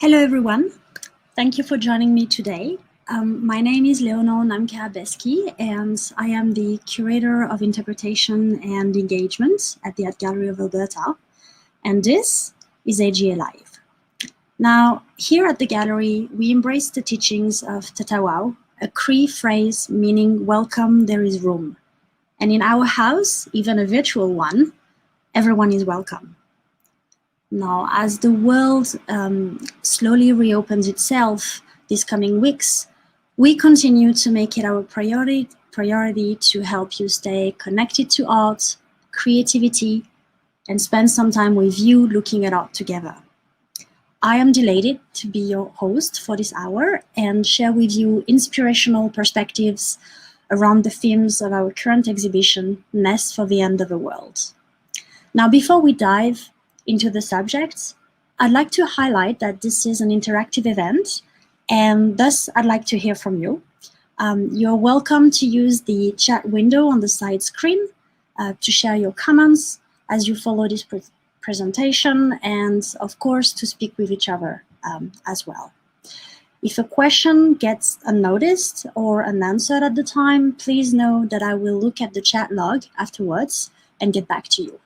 Hello, everyone. Thank you for joining me today. My name is Leonore-Namkha Beschi, and I am the Curator of Interpretation and Engagement at the Art Gallery of Alberta, and this is AGA Live. Now, here at the gallery, we embrace the teachings of Tatawau, a Cree phrase meaning welcome, there is room. And in our house, even a virtual one, everyone is welcome. Now, as the world slowly reopens itself these coming weeks, we continue to make it our priority to help you stay connected to art, creativity, and spend some time with you looking at art together. I am delighted to be your host for this hour and share with you inspirational perspectives around the themes of our current exhibition, Nest for the End of the World. Now, before we dive into the subjects, I'd like to highlight that this is an interactive event, and thus I'd like to hear from you. You're welcome to use the chat window on the side screen to share your comments as you follow this presentation, and of course to speak with each other as well. If a question gets unnoticed or unanswered at the time, please know that I will look at the chat log afterwards and get back to you.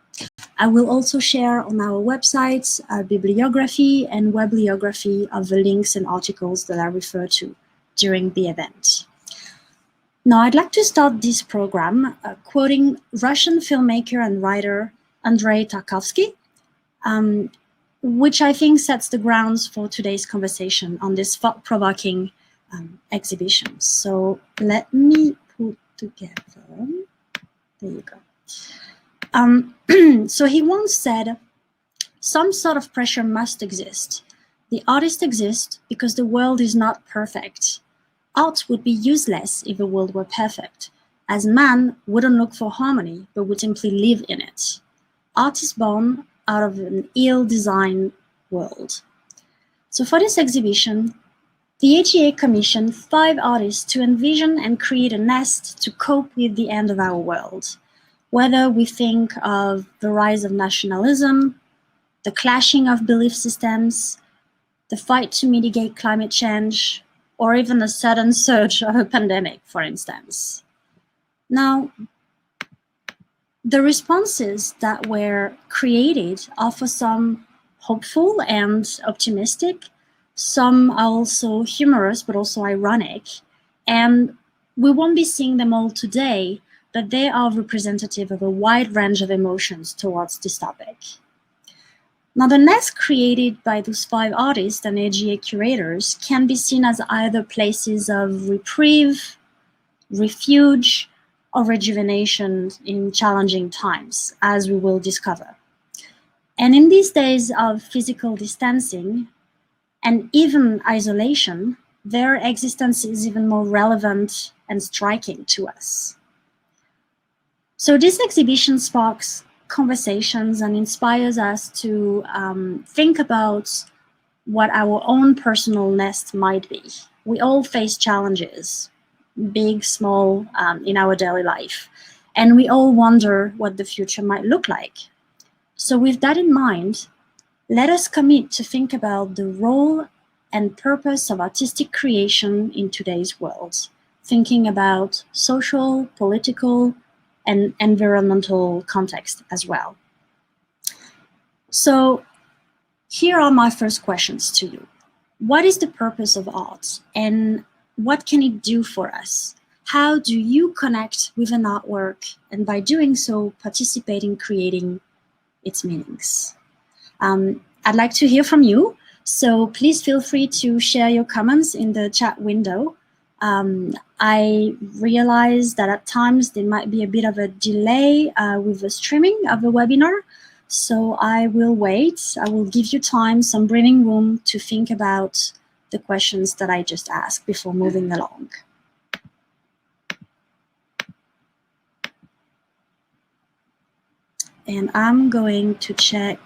I will also share on our website a bibliography and bibliography of the links and articles that I refer to during the event. Now, I'd like to start this program quoting Russian filmmaker and writer Andrei Tarkovsky, which I think sets the grounds for today's conversation on this thought-provoking exhibition. So let me put together, there you go. So he once said, some sort of pressure must exist. The artist exists because the world is not perfect. Art would be useless if the world were perfect, as man wouldn't look for harmony, but would simply live in it. Art is born out of an ill-designed world. So for this exhibition, the AGA commissioned 5 artists to envision and create a nest to cope with the end of our world. Whether we think of the rise of nationalism, the clashing of belief systems, the fight to mitigate climate change, or even a sudden surge of a pandemic, for instance. Now, the responses that were created offer some hopeful and optimistic, some are also humorous but also ironic, and we won't be seeing them all today, but they are representative of a wide range of emotions towards this topic. Now, the nest created by those 5 artists and AGA curators can be seen as either places of reprieve, refuge, or rejuvenation in challenging times, as we will discover. And in these days of physical distancing and even isolation, their existence is even more relevant and striking to us. So this exhibition sparks conversations and inspires us to think about what our own personal nest might be. We all face challenges, big, small, in our daily life, and we all wonder what the future might look like. So with that in mind, let us commit to think about the role and purpose of artistic creation in today's world, thinking about social, political, and environmental context as well. So here are my first questions to you. What is the purpose of art, and what can it do for us? How do you connect with an artwork, and by doing so, participate in creating its meanings? I'd like to hear from you, so please feel free to share your comments in the chat window. I realize that at times there might be a bit of a delay with the streaming of the webinar, so I will wait. I will give you time, some breathing room to think about the questions that I just asked before moving along. And I'm going to check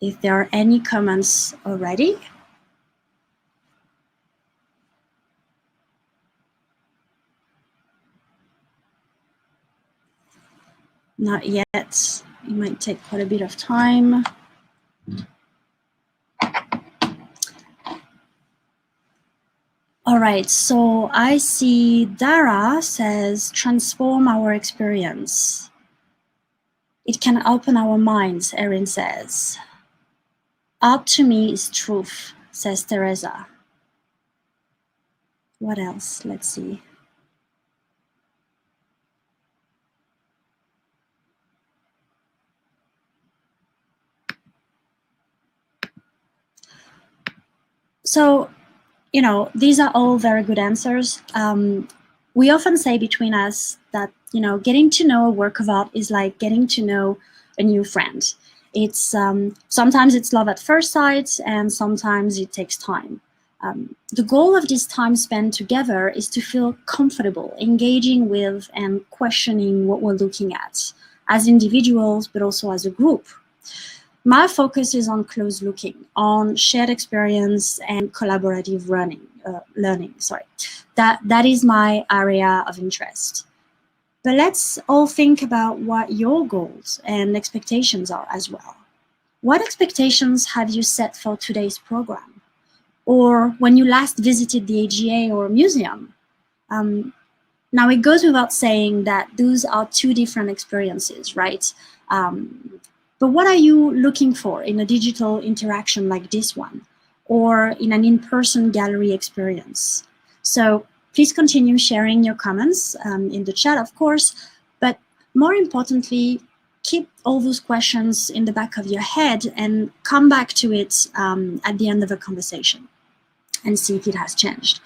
if there are any comments already. Not yet. It might take quite a bit of time. right, so I see Dara says, transform our experience. It can open our minds, Erin says. Art to me is truth, says Teresa. What else? Let's see. So, you know, these are all very good answers. We often say between us that, you know, getting to know a work of art is like getting to know a new friend. It's sometimes it's love at first sight, and sometimes it takes time. The goal of this time spent together is to feel comfortable engaging with and questioning what we're looking at as individuals, but also as a group. My focus is on close looking, on shared experience and collaborative learning. Sorry, that is my area of interest. But let's all think about what your goals and expectations are as well. What expectations have you set for today's program? Or when you last visited the AGA or museum? Now, it goes without saying that those are two different experiences, right? But what are you looking for in a digital interaction like this one, or in an in-person gallery experience? So please continue sharing your comments in the chat, of course, but more importantly, keep all those questions in the back of your head and come back to it at the end of a conversation and see if it has changed.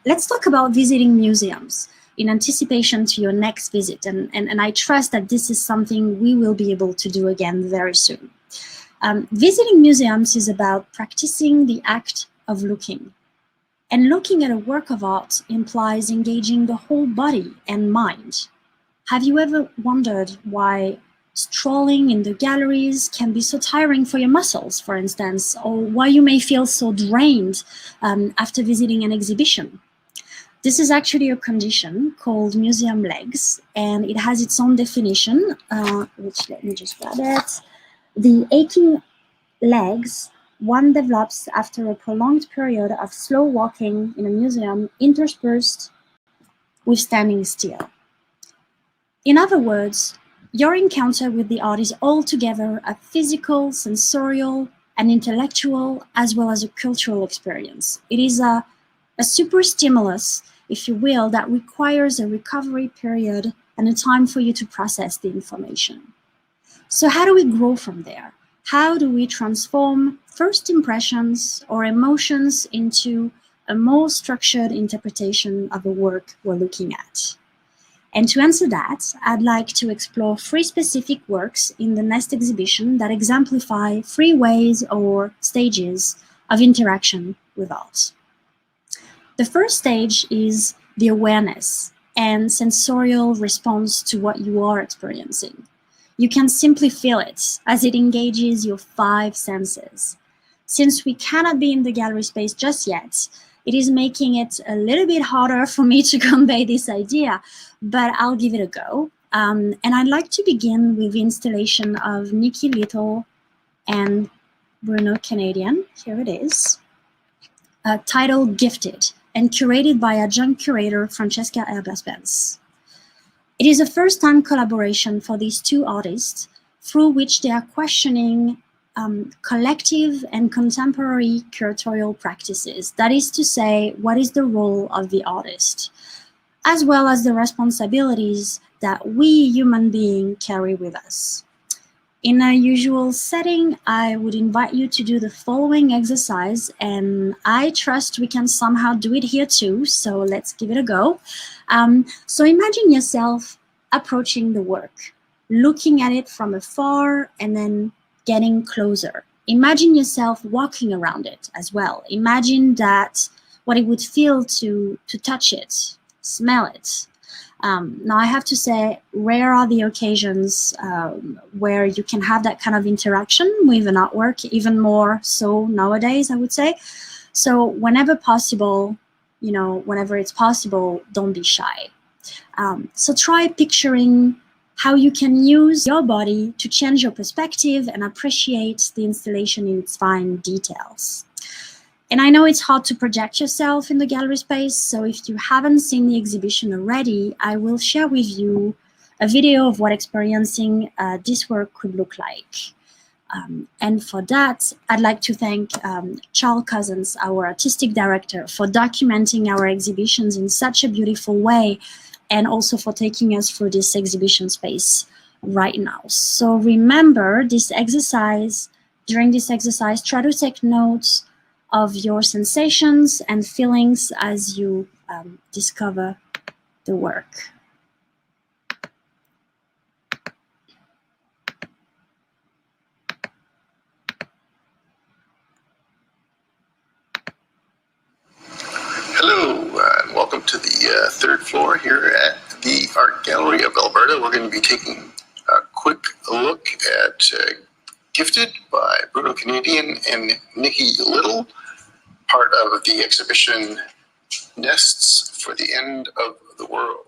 Let's talk about visiting museums in anticipation to your next visit. And I trust that this is something we will be able to do again very soon. Visiting museums is about practicing the act of looking. And looking at a work of art implies engaging the whole body and mind. Have you ever wondered why strolling in the galleries can be so tiring for your muscles, for instance, or why you may feel so drained after visiting an exhibition? This is actually a condition called museum legs, and it has its own definition, which let me just grab it. The aching legs one develops after a prolonged period of slow walking in a museum interspersed with standing still. In other words, your encounter with the art is altogether a physical, sensorial, and intellectual, as well as a cultural experience. It is a super stimulus, if you will, that requires a recovery period and a time for you to process the information. So how do we grow from there? How do we transform first impressions or emotions into a more structured interpretation of the work we're looking at? And to answer that, I'd like to explore 3 specific works in the next exhibition that exemplify 3 ways or stages of interaction with art. The first stage is the awareness and sensorial response to what you are experiencing. You can simply feel it as it engages your 5 senses. Since we cannot be in the gallery space just yet, it is making it a little bit harder for me to convey this idea, but I'll give it a go. And I'd like to begin with the installation of Nikki Little and Bruno Canadian. Here it is. Titled Gifted, and curated by adjunct curator Francesca Erba-Spence. It is a first-time collaboration for these 2 artists, through which they are questioning collective and contemporary curatorial practices. That is to say, what is the role of the artist, as well as the responsibilities that we human beings carry with us. In a usual setting, I would invite you to do the following exercise, and I trust we can somehow do it here too, so let's give it a go. So imagine yourself approaching the work, looking at it from afar and then getting closer. Imagine yourself walking around it as well. Imagine that what it would feel to touch it, smell it. Now I have to say, rare are the occasions where you can have that kind of interaction with an artwork, even more so nowadays, I would say. So whenever possible, you know, whenever it's possible, don't be shy. So try picturing how you can use your body to change your perspective and appreciate the installation in its fine details. And I know it's hard to project yourself in the gallery space, so if you haven't seen the exhibition already, I will share with you a video of what experiencing this work could look like. And for that, I'd like to thank Charles Cousins, our artistic director, for documenting our exhibitions in such a beautiful way, and also for taking us through this exhibition space right now. So remember this exercise, during this exercise, try to take notes of your sensations and feelings as you discover the work. Hello, and welcome to the third floor here at the Art Gallery of Alberta. We're going to be taking a quick look at Gifted by Bruno Canadian and Nikki Little, part of the exhibition Nests for the End of the World.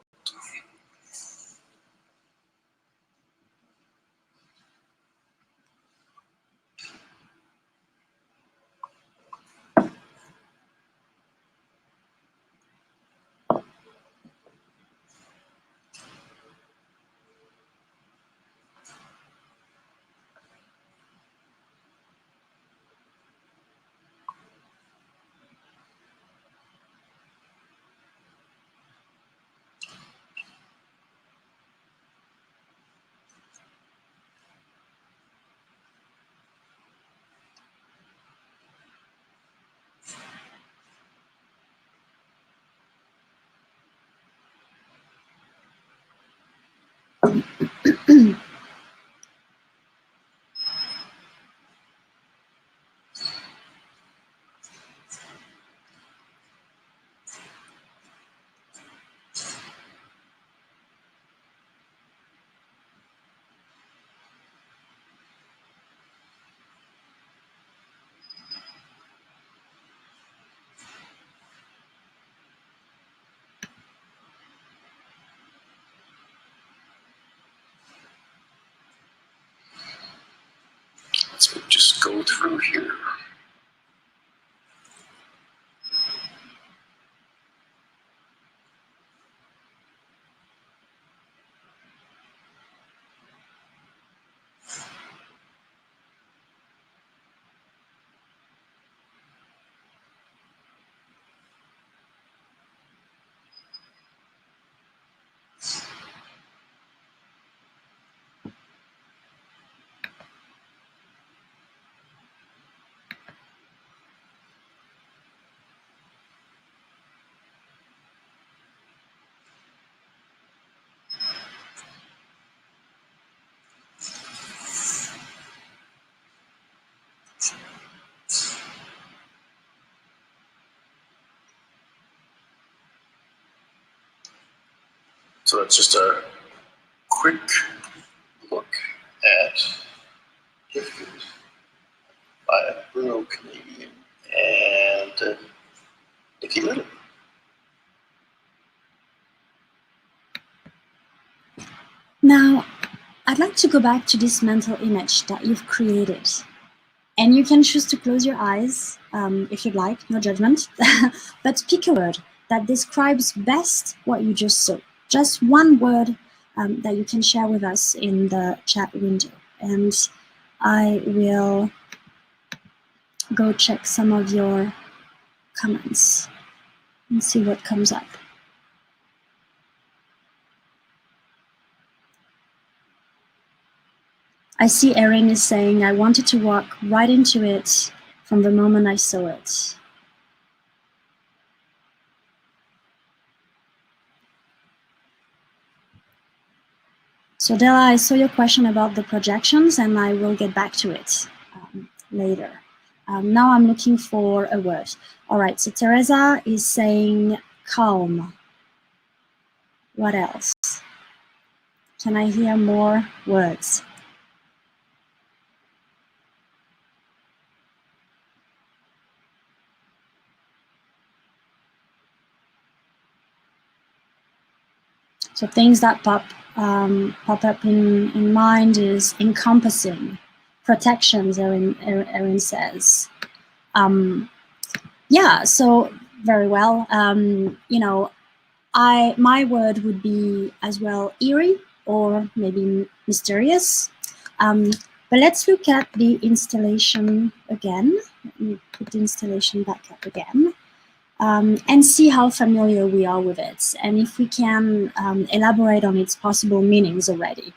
Let's just go through here. So that's just a quick look at Gifted by Bruno Canadian and Nikki Little. Now, I'd like to go back to this mental image that you've created. And you can choose to close your eyes if you'd like, no judgment, but pick a word that describes best what you just saw. Just one word that you can share with us in the chat window. And I will go check some of your comments and see what comes up. I see Erin is saying, I wanted to walk right into it from the moment I saw it. So Della, I saw your question about the projections and I will get back to it later. Now I'm looking for a word. All right, so Teresa is saying calm. What else? Can I hear more words? So things that pop up in mind is encompassing, protections, Erin says. Yeah, so very well. You know, my word would be as well eerie or maybe mysterious. Um, but let's look at the installation again. Let me put the installation back up again. And see how familiar we are with it, and if we can elaborate on its possible meanings already.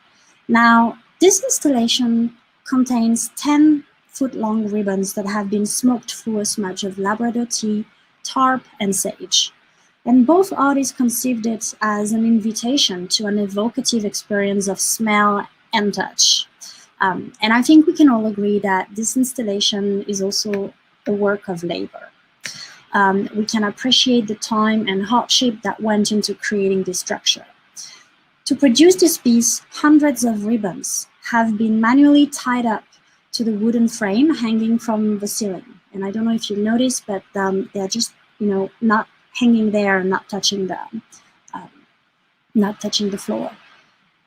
Now, this installation contains 10-foot-long ribbons that have been smoked through a smudge of Labrador tea, tarp, and sage. And both artists conceived it as an invitation to an evocative experience of smell and touch. And I think we can all agree that this installation is also a work of labor. We can appreciate the time and hardship that went into creating this structure. To produce this piece, hundreds of ribbons have been manually tied up to the wooden frame hanging from the ceiling. And I don't know if you noticed, but they're just, not hanging there, not touching the floor.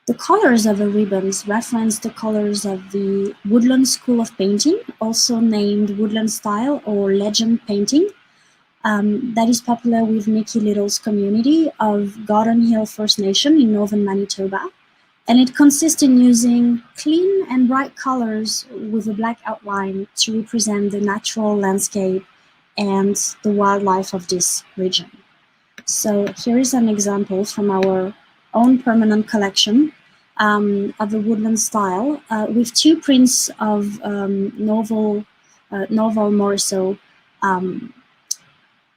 The colors of the ribbons reference the colors of the Woodland school of painting, also named Woodland style or legend painting. That is popular with Nikki Little's community of Garden Hill First Nation in northern Manitoba. And it consists in using clean and bright colors with a black outline to represent the natural landscape and the wildlife of this region. So here is an example from our own permanent collection of the Woodland style with two prints of Norval Morisot.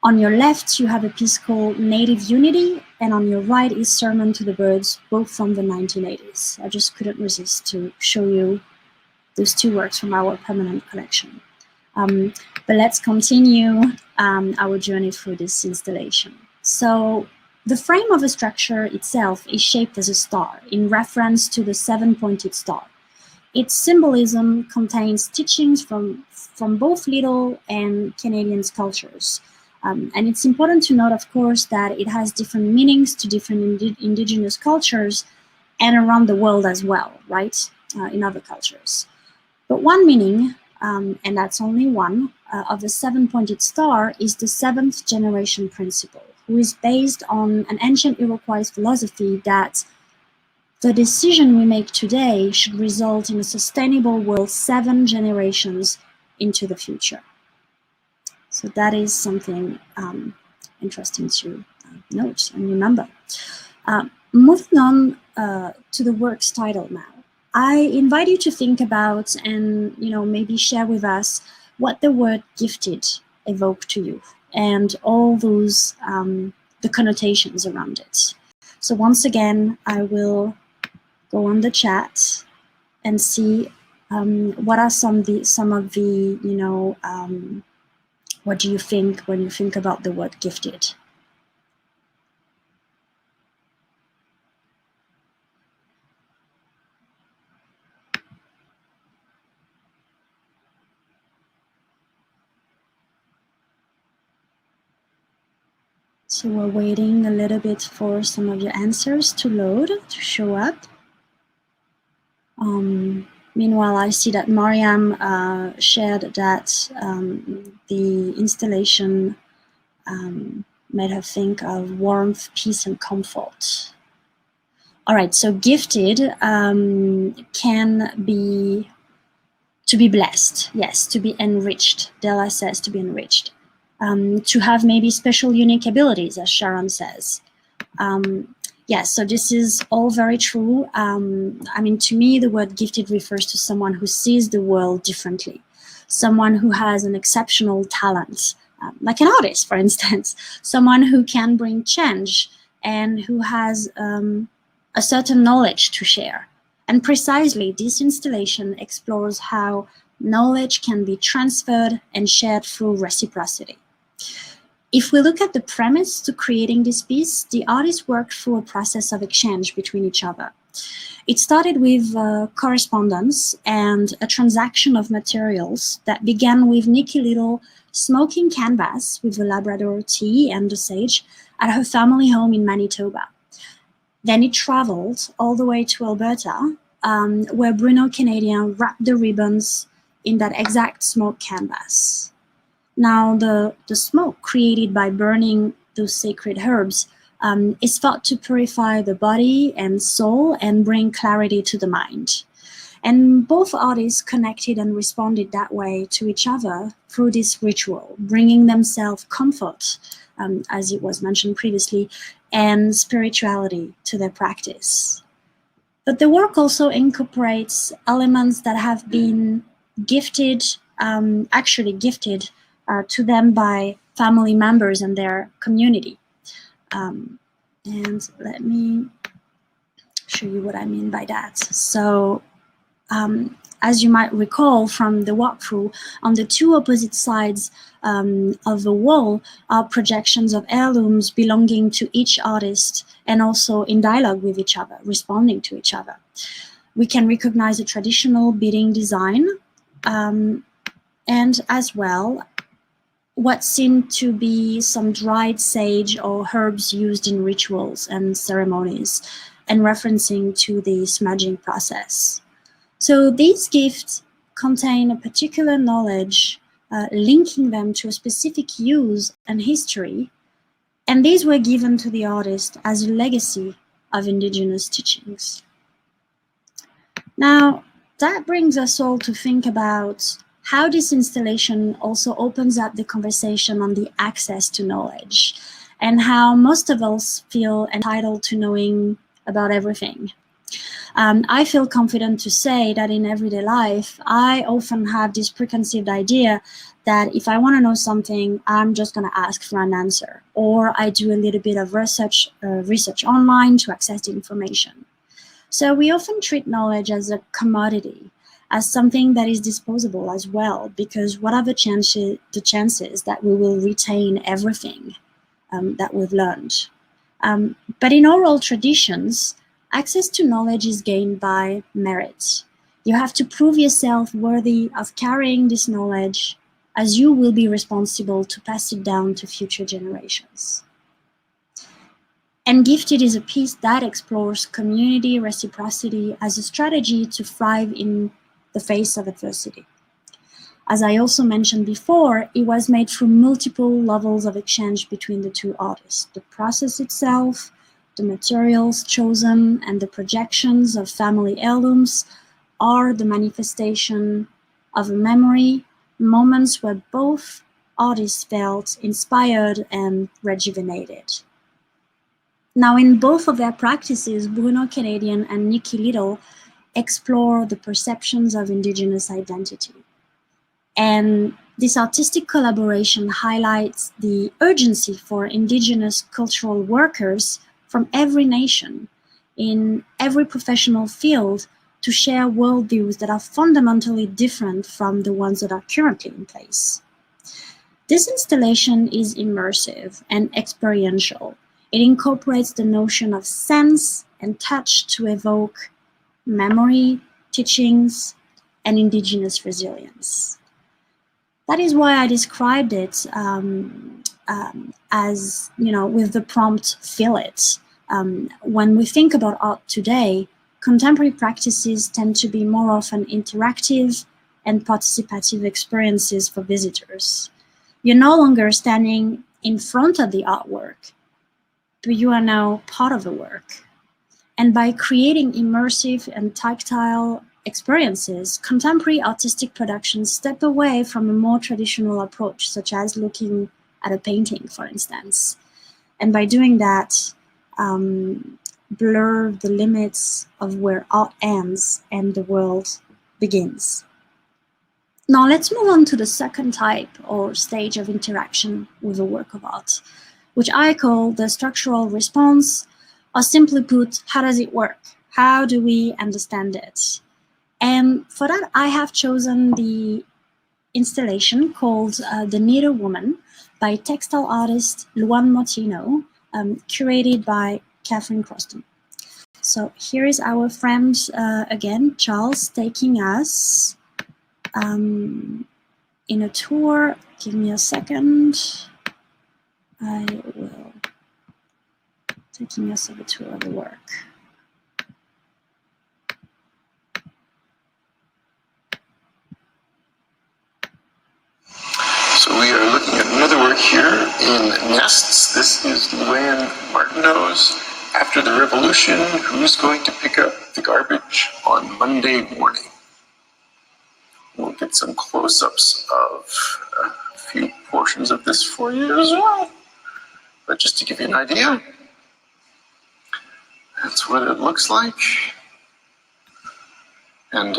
On your left, you have a piece called Native Unity, and on your right is Sermon to the Birds, both from the 1980s. I just couldn't resist to show you those two works from our permanent collection. But let's continue our journey through this installation. So the frame of the structure itself is shaped as a star in reference to the seven-pointed star. Its symbolism contains teachings from both Little and Canadian cultures. And it's important to note, of course, that it has different meanings to different indigenous cultures and around the world as well, right, in other cultures. But one meaning, and that's only one, of the seven-pointed star is the seventh generation principle, who is based on an ancient Iroquois philosophy that the decision we make today should result in a sustainable world 7 generations into the future. So that is something interesting to note and remember. Moving on to the work's title now. I invite you to think about and maybe share with us what the word gifted evoked to you and all those the connotations around it. So once again, I will go on the chat and see what are some of the what do you think when you think about the word gifted? So we're waiting a little bit for some of your answers to load, to show up. Meanwhile, I see that Mariam shared that the installation made her think of warmth, peace, and comfort. All right, so gifted can be to be blessed, yes, to be enriched. Della says to be enriched. To have maybe special unique abilities, as Sharon says. Yes, so this is all very true. I mean, to me, the word gifted refers to someone who sees the world differently, someone who has an exceptional talent, like an artist, for instance, someone who can bring change and who has a certain knowledge to share. And precisely, this installation explores how knowledge can be transferred and shared through reciprocity. If we look at the premise to creating this piece, the artist worked through a process of exchange between each other. It started with correspondence and a transaction of materials that began with Nikki Little smoking canvas with the Labrador tea and the sage at her family home in Manitoba. Then it traveled all the way to Alberta, where Bruno Canadian wrapped the ribbons in that exact smoke canvas. Now, the smoke created by burning those sacred herbs is thought to purify the body and soul and bring clarity to the mind. And both artists connected and responded that way to each other through this ritual, bringing themselves comfort, as it was mentioned previously, and spirituality to their practice. But the work also incorporates elements that have been gifted, actually gifted to them by family members and their community. And let me show you what I mean by that. So, as you might recall from the walkthrough, on the two opposite sides of the wall are projections of heirlooms belonging to each artist and also in dialogue with each other, responding to each other. We can recognize a traditional beading design and as well what seemed to be some dried sage or herbs used in rituals and ceremonies and referencing to the smudging process. So these gifts contain a particular knowledge linking them to a specific use and history, and these were given to the artist as a legacy of indigenous teachings. Now, that brings us all to think about how this installation also opens up the conversation on the access to knowledge and how most of us feel entitled to knowing about everything. I feel confident to say that in everyday life, I often have this preconceived idea that if I want to know something, I'm just going to ask for an answer, or I do a little bit of research online to access the information. So we often treat knowledge as a commodity, as something that is disposable as well, because what are the chances that we will retain everything that we've learned? But in oral traditions, access to knowledge is gained by merit. You have to prove yourself worthy of carrying this knowledge, as you will be responsible to pass it down to future generations. And Gifted is a piece that explores community reciprocity as a strategy to thrive in the face of adversity. As I also mentioned before, it was made through multiple levels of exchange between the two artists. The process itself, the materials chosen, and the projections of family heirlooms are the manifestation of a memory, moments where both artists felt inspired and rejuvenated. Now, in both of their practices, Bruno Canadian and Nikki Little explore the perceptions of Indigenous identity. And this artistic collaboration highlights the urgency for Indigenous cultural workers from every nation, in every professional field, to share worldviews that are fundamentally different from the ones that are currently in place. This installation is immersive and experiential. It incorporates the notion of sense and touch to evoke memory, teachings, and Indigenous resilience. That is why I described it as, with the prompt, feel it. When we think about art today, contemporary practices tend to be more often interactive and participative experiences for visitors. You're no longer standing in front of the artwork, but you are now part of the work. And by creating immersive and tactile experiences, contemporary artistic productions step away from a more traditional approach, such as looking at a painting, for instance. And by doing that, blur the limits of where art ends and the world begins. Now let's move on to the second type or stage of interaction with a work of art, which I call the structural response, or simply put, how does it work? How do we understand it? And for that, I have chosen the installation called The Needle Woman by textile artist Luan Motino, curated by Catherine Croston. So here is our friend, again, Charles, taking us in a tour. Give me a second. I will taking us on a tour of the work. So we are in nests. This is Luann Martineau's After the Revolution, Who's Going to Pick Up the Garbage on Monday Morning? We'll get some close-ups of a few portions of this for you as well. But just to give you an idea, that's what it looks like. And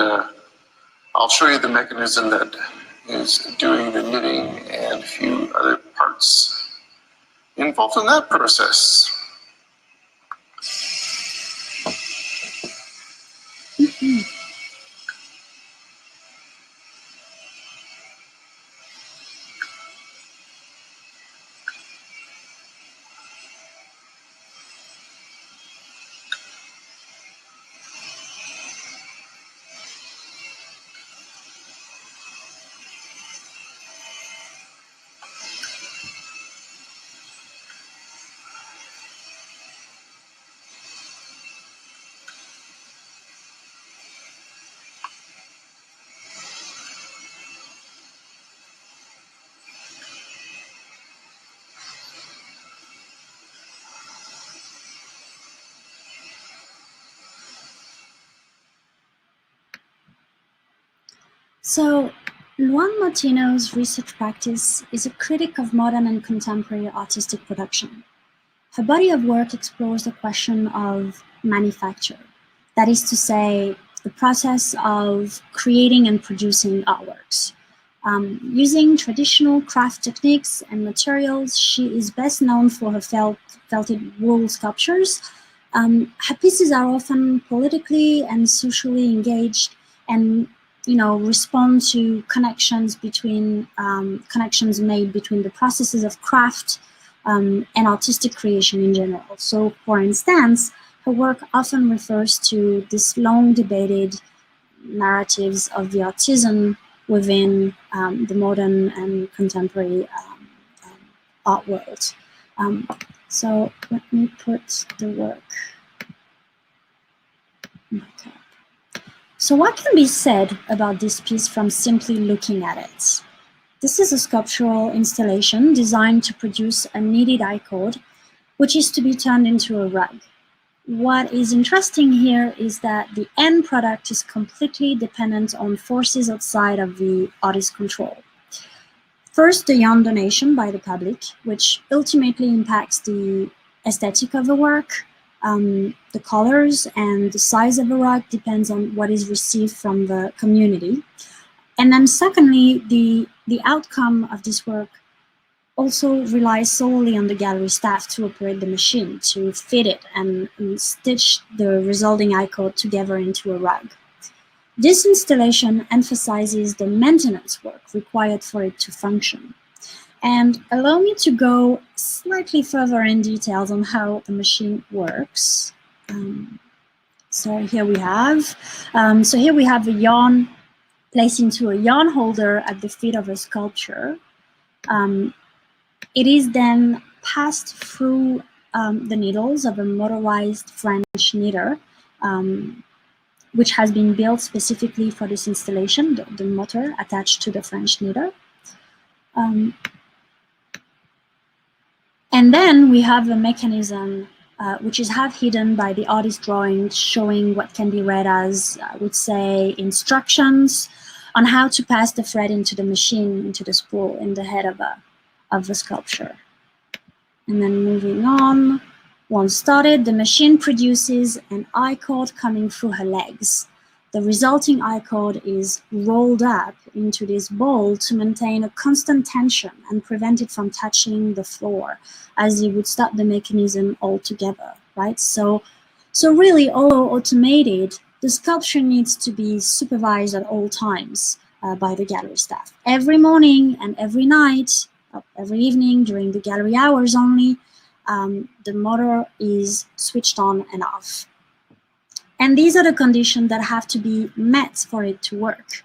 I'll show you the mechanism that is doing the knitting and a few other parts involved in that process. So, Luann Martineau's research practice is a critic of modern and contemporary artistic production. Her body of work explores the question of manufacture, that is to say, the process of creating and producing artworks. Using traditional craft techniques and materials, she is best known for her felted wool sculptures. Her pieces are often politically and socially engaged and respond to connections made between the processes of craft and artistic creation in general. So, for instance, her work often refers to this long debated narratives of the artisan within the modern and contemporary art world. So let me put the work. Okay. So what can be said about this piece from simply looking at it? This is a sculptural installation designed to produce a knitted I-cord, which is to be turned into a rug. What is interesting here is that the end product is completely dependent on forces outside of the artist's control. First, the yarn donation by the public, which ultimately impacts the aesthetic of the work. The colors and the size of the rug depends on what is received from the community. And then secondly, the outcome of this work also relies solely on the gallery staff to operate the machine, to fit it and stitch the resulting I-cord together into a rug. This installation emphasizes the maintenance work required for it to function. And allow me to go slightly further in details on how the machine works. So here we have the yarn placed into a yarn holder at the feet of a sculpture. It is then passed through the needles of a motorized French knitter, which has been built specifically for this installation, the motor attached to the French knitter. And then we have a mechanism which is half hidden by the artist drawing, showing what can be read as, I would say, instructions on how to pass the thread into the machine, into the spool in the head of the sculpture. And then moving on, once started, the machine produces an I-cord coming through her legs. The resulting I-cord is rolled up into this ball to maintain a constant tension and prevent it from touching the floor, as it would stop the mechanism altogether, right? So really, although automated, the sculpture needs to be supervised at all times by the gallery staff. Every morning and every night, every evening during the gallery hours only, the motor is switched on and off. And these are the conditions that have to be met for it to work,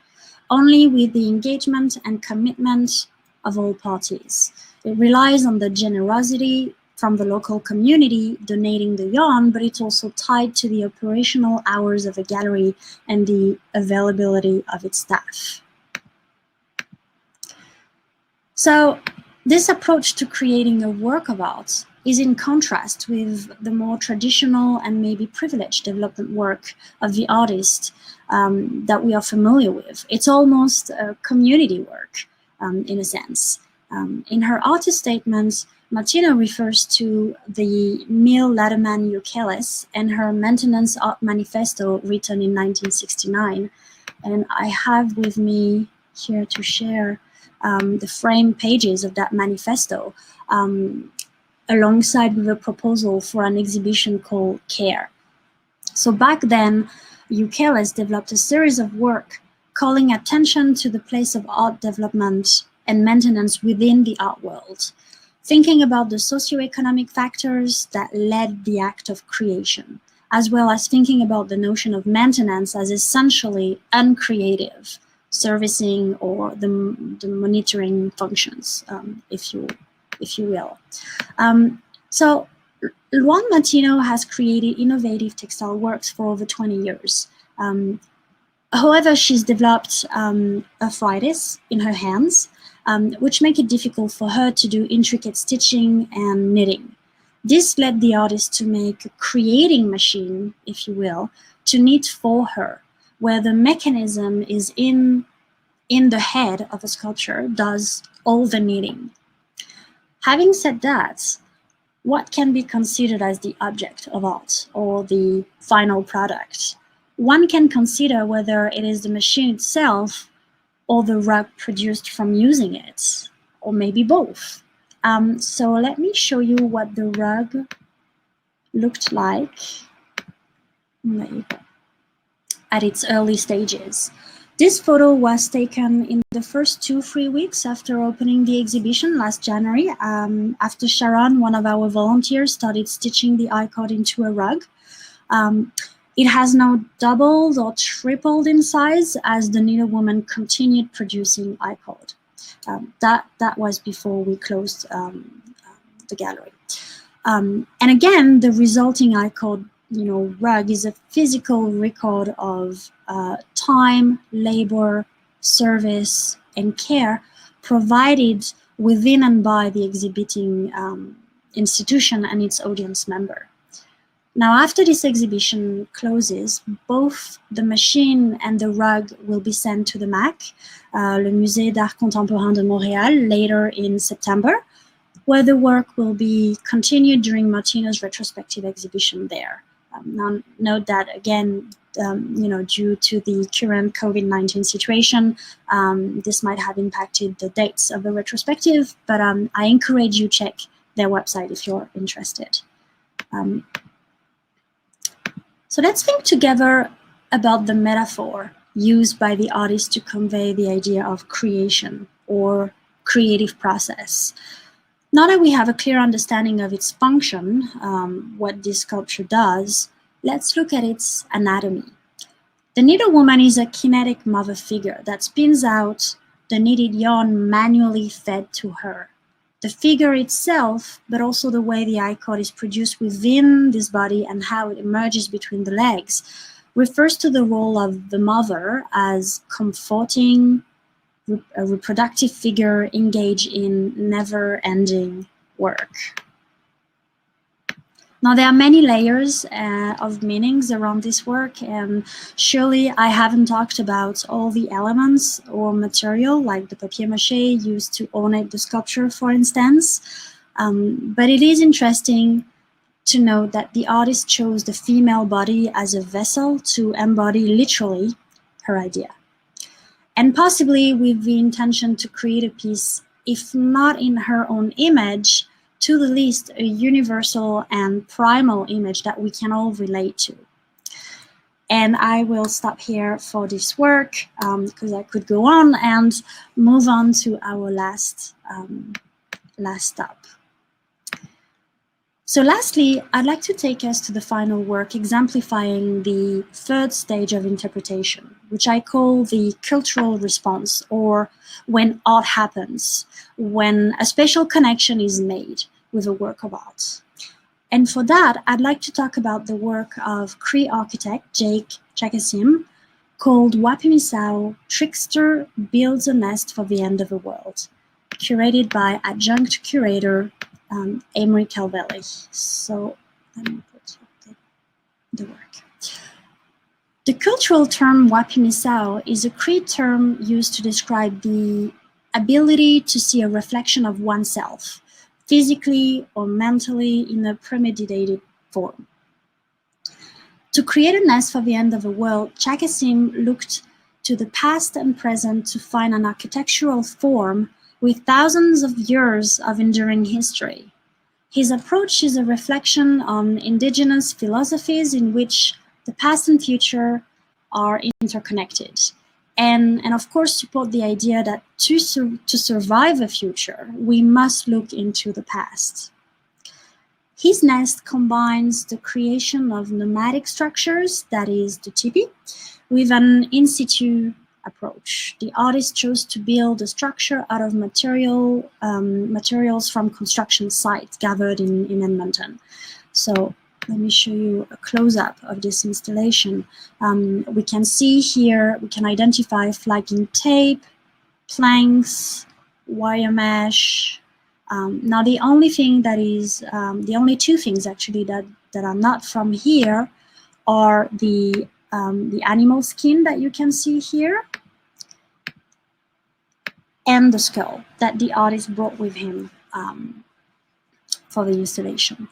only with the engagement and commitment of all parties. It relies on the generosity from the local community donating the yarn, but it's also tied to the operational hours of a gallery and the availability of its staff. So This approach to creating a work of art is in contrast with the more traditional and maybe privileged development work of the artist that we are familiar with. It's almost a community work in a sense. In her artist statements, Martina refers to the Mille Laderman Ukeles and her Maintenance Art Manifesto written in 1969. And I have with me here to share the frame pages of that manifesto alongside with a proposal for an exhibition called Care. So back then, Ukeles developed a series of work calling attention to the place of art development and maintenance within the art world, thinking about the socioeconomic factors that led the act of creation, as well as thinking about the notion of maintenance as essentially uncreative, servicing or the monitoring functions, if you will. So Luan Martino has created innovative textile works for over 20 years. However, she's developed arthritis in her hands, which make it difficult for her to do intricate stitching and knitting. This led the artist to make a creating machine, if you will, to knit for her, where the mechanism is in the head of a sculpture, does all the knitting. Having said that, what can be considered as the object of art or the final product? One can consider whether it is the machine itself or the rug produced from using it, or maybe both. So let me show you what the rug looked like. There you go. At its early stages. This photo was taken in the first 2-3 weeks after opening the exhibition last January, after Sharon, one of our volunteers, started stitching the icon into a rug. It has now doubled or tripled in size as the needlewoman continued producing iCode. That was before we closed the gallery. And again, the resulting iCode rug is a physical record of time, labor, service, and care provided within and by the exhibiting institution and its audience member. Now, after this exhibition closes, both the machine and the rug will be sent to the MAC, le Musée d'Art Contemporain de Montréal, later in September, where the work will be continued during Martino's retrospective exhibition there. Now, note that again, due to the current COVID-19 situation, this might have impacted the dates of the retrospective, but I encourage you check their website if you're interested. So let's think together about the metaphor used by the artist to convey the idea of creation or creative process. Now that we have a clear understanding of its function, what this sculpture does, let's look at its anatomy. The needlewoman is a kinetic mother figure that spins out the knitted yarn manually fed to her. The figure itself, but also the way the iCode is produced within this body and how it emerges between the legs, refers to the role of the mother as comforting, a reproductive figure engaged in never-ending work. Now, there are many layers of meanings around this work, and surely I haven't talked about all the elements or material, like the papier-mâché used to ornate the sculpture, for instance. But it is interesting to note that the artist chose the female body as a vessel to embody literally her idea, and possibly with the intention to create a piece, if not in her own image, to the least a universal and primal image that we can all relate to. And I will stop here for this work because I could go on and move on to our last stop. So lastly, I'd like to take us to the final work exemplifying the third stage of interpretation, which I call the cultural response, or when art happens, when a special connection is made with a work of art. And for that, I'd like to talk about the work of Cree architect Jake Chakasim, called Wapimisao, Trickster Builds a Nest for the End of the World. curated by adjunct curator Amory Calvelli. So let me put the work. The cultural term wapimisao is a Cree term used to describe the ability to see a reflection of oneself, physically or mentally in a premeditated form. To create a nest for the end of the world, Chakasim looked to the past and present to find an architectural form with thousands of years of enduring history. His approach is a reflection on indigenous philosophies in which the past and future are interconnected, and of course support the idea that to survive the future, we must look into the past. His nest combines the creation of nomadic structures, that is the tipi, with an in situ approach. The artist chose to build a structure out of materials from construction sites gathered in Edmonton. So let me show you a close-up of this installation. We can see here, we can identify flagging tape, planks, wire mesh. Now the only thing that is, the only two things actually that are not from here are the animal skin that you can see here and the skull that the artist brought with him for the installation.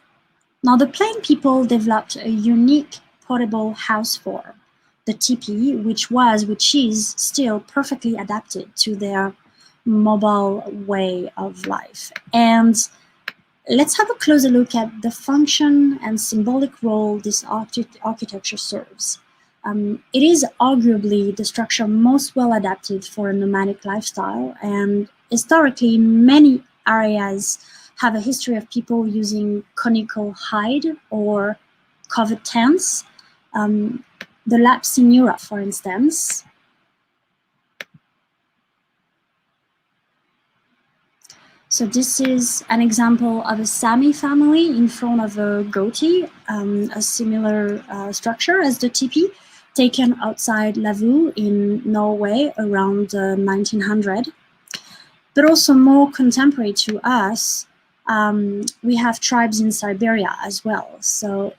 Now, the Plain people developed a unique portable house form, the tipi, which is still perfectly adapted to their mobile way of life. And let's have a closer look at the function and symbolic role this architecture serves. It is arguably the structure most well adapted for a nomadic lifestyle, and historically many areas have a history of people using conical hide or covered tents. The Lapps in Europe, for instance. So this is an example of a Sami family in front of a goatee, a similar structure as the tipi, taken outside Lavu in Norway around 1900. But also more contemporary to us, we have tribes in Siberia as well. So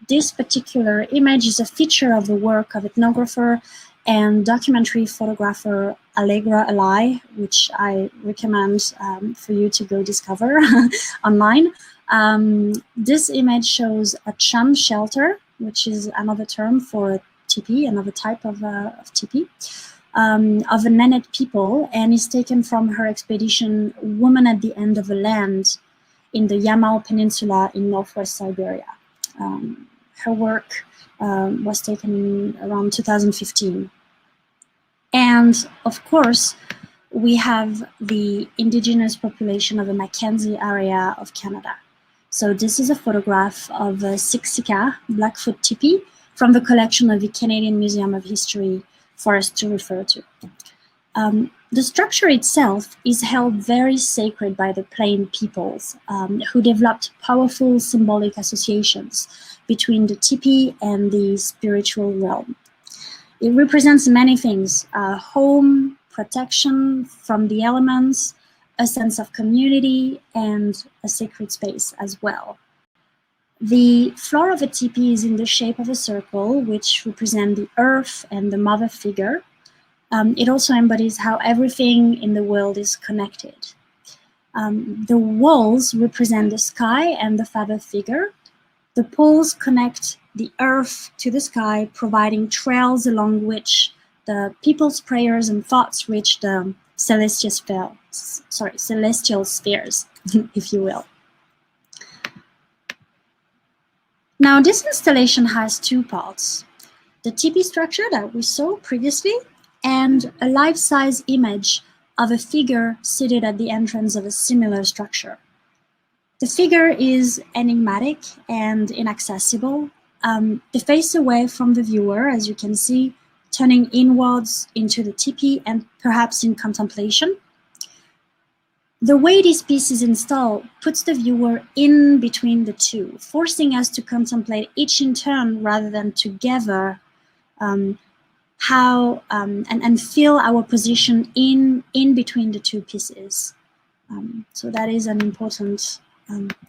this particular image is a feature of the work of ethnographer and documentary photographer Allegra Alai, which I recommend for you to go discover online. This image shows a chum shelter, which is another term for a tipi, another type of tipi, of a Nenet people, and is taken from her expedition Woman at the End of the Land in the Yamal Peninsula in northwest Siberia. Her work was taken around 2015. And of course, we have the indigenous population of the Mackenzie area of Canada. So this is a photograph of a Siksika, Blackfoot tipi, from the collection of the Canadian Museum of History for us to refer to. The structure itself is held very sacred by the Plain peoples, who developed powerful symbolic associations between the tipi and the spiritual realm. It represents many things: home, protection from the elements, a sense of community, and a sacred space as well. The floor of a tipi is in the shape of a circle, which represents the earth and the mother figure. It also embodies how everything in the world is connected. The walls represent the sky and the father figure. The poles connect the earth to the sky, providing trails along which the people's prayers and thoughts reach the celestial spheres, if you will. Now, this installation has two parts: the tipi structure that we saw previously, and a life-size image of a figure seated at the entrance of a similar structure. The figure is enigmatic and inaccessible. The face away from the viewer, as you can see, turning inwards into the tipi and perhaps in contemplation. The way this piece is installed puts the viewer in between the two, forcing us to contemplate each in turn rather than together, and feel our position in between the two pieces. So that is an important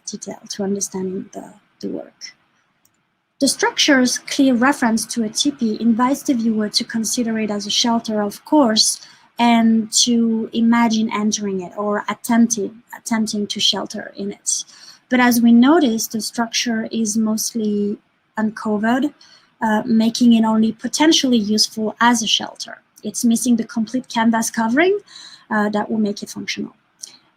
detail to understanding the work. The structure's clear reference to a teepee invites the viewer to consider it as a shelter, of course, and to imagine entering it or attempting to shelter in it. But as we noticed, the structure is mostly uncovered, making it only potentially useful as a shelter. It's missing the complete canvas covering that will make it functional.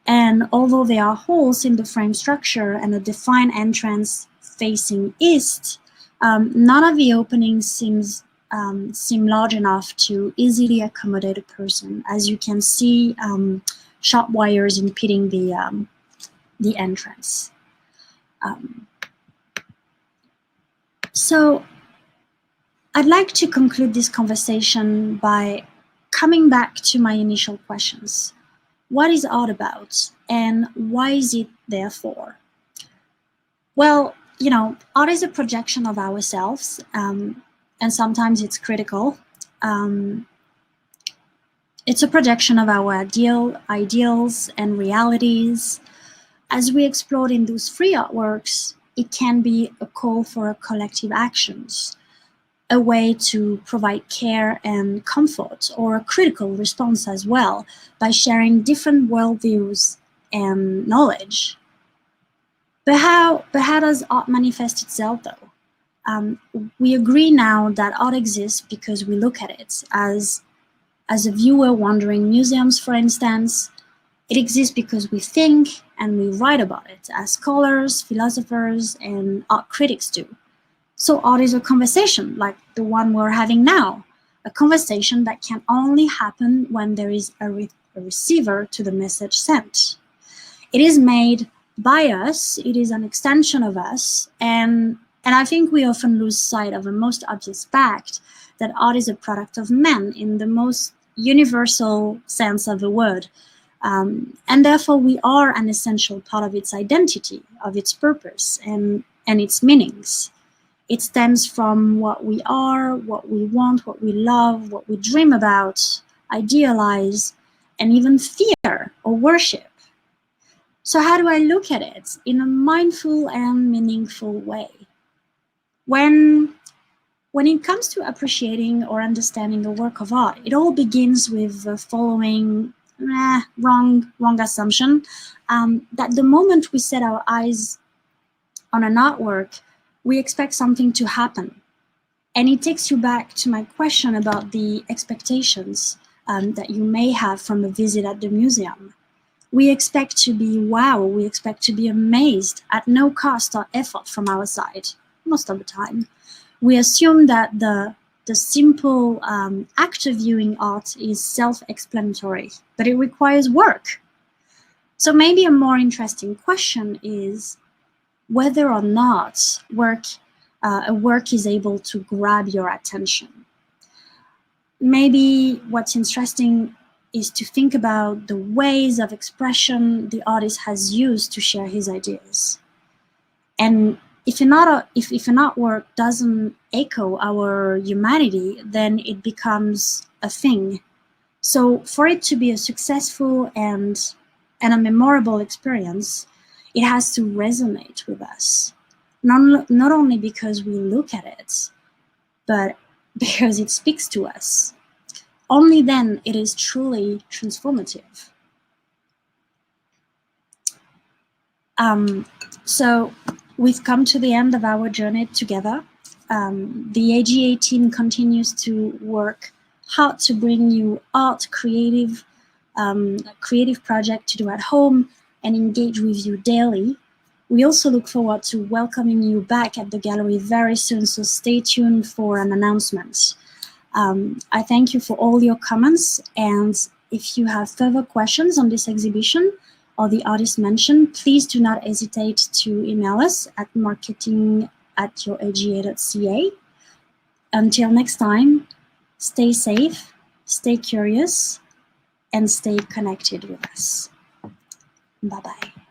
And although there are holes in the frame structure and a defined entrance facing east, none of the openings seem large enough to easily accommodate a person. As you can see, sharp wires impeding the entrance. So I'd like to conclude this conversation by coming back to my initial questions. What is art about, and why is it there for? Well, you know, art is a projection of ourselves, and sometimes it's critical. It's a projection of our ideals and realities. As we explored in those free artworks, it can be a call for a collective actions, a way to provide care and comfort, or a critical response as well, by sharing different worldviews and knowledge. But how does art manifest itself, though? We agree now that art exists because we look at it. As a viewer wandering museums, for instance, it exists because we think and we write about it, as scholars, philosophers, and art critics do. So art is a conversation like the one we're having now, a conversation that can only happen when there is a receiver to the message sent. It is made by us, it is an extension of us, and I think we often lose sight of a most obvious fact that art is a product of men in the most universal sense of the word. And therefore we are an essential part of its identity, of its purpose, and its meanings. It stems from what we are, what we want, what we love, what we dream about, idealize, and even fear or worship. So how do I look at it in a mindful and meaningful way? When it comes to appreciating or understanding a work of art, it all begins with the following wrong assumption, that the moment we set our eyes on an artwork, we expect something to happen. And it takes you back to my question about the expectations that you may have from a visit at the museum. We expect to be wow, we expect to be amazed at no cost or effort from our side, most of the time. We assume that the simple act of viewing art is self-explanatory, but it requires work. So maybe a more interesting question is whether or not a work is able to grab your attention. Maybe what's interesting is to think about the ways of expression the artist has used to share his ideas. And if an artwork doesn't echo our humanity, then it becomes a thing. So for it to be a successful and a memorable experience, it has to resonate with us. Not only because we look at it, but because it speaks to us. Only then it is truly transformative. So we've come to the end of our journey together. The AGA team continues to work hard to bring you art, creative project to do at home and engage with you daily. We also look forward to welcoming you back at the gallery very soon, so stay tuned for an announcement. I thank you for all your comments, and if you have further questions on this exhibition or the artist mentioned, please do not hesitate to email us at marketing@youraga.ca. Until next time, stay safe, stay curious, and stay connected with us. Bye-bye.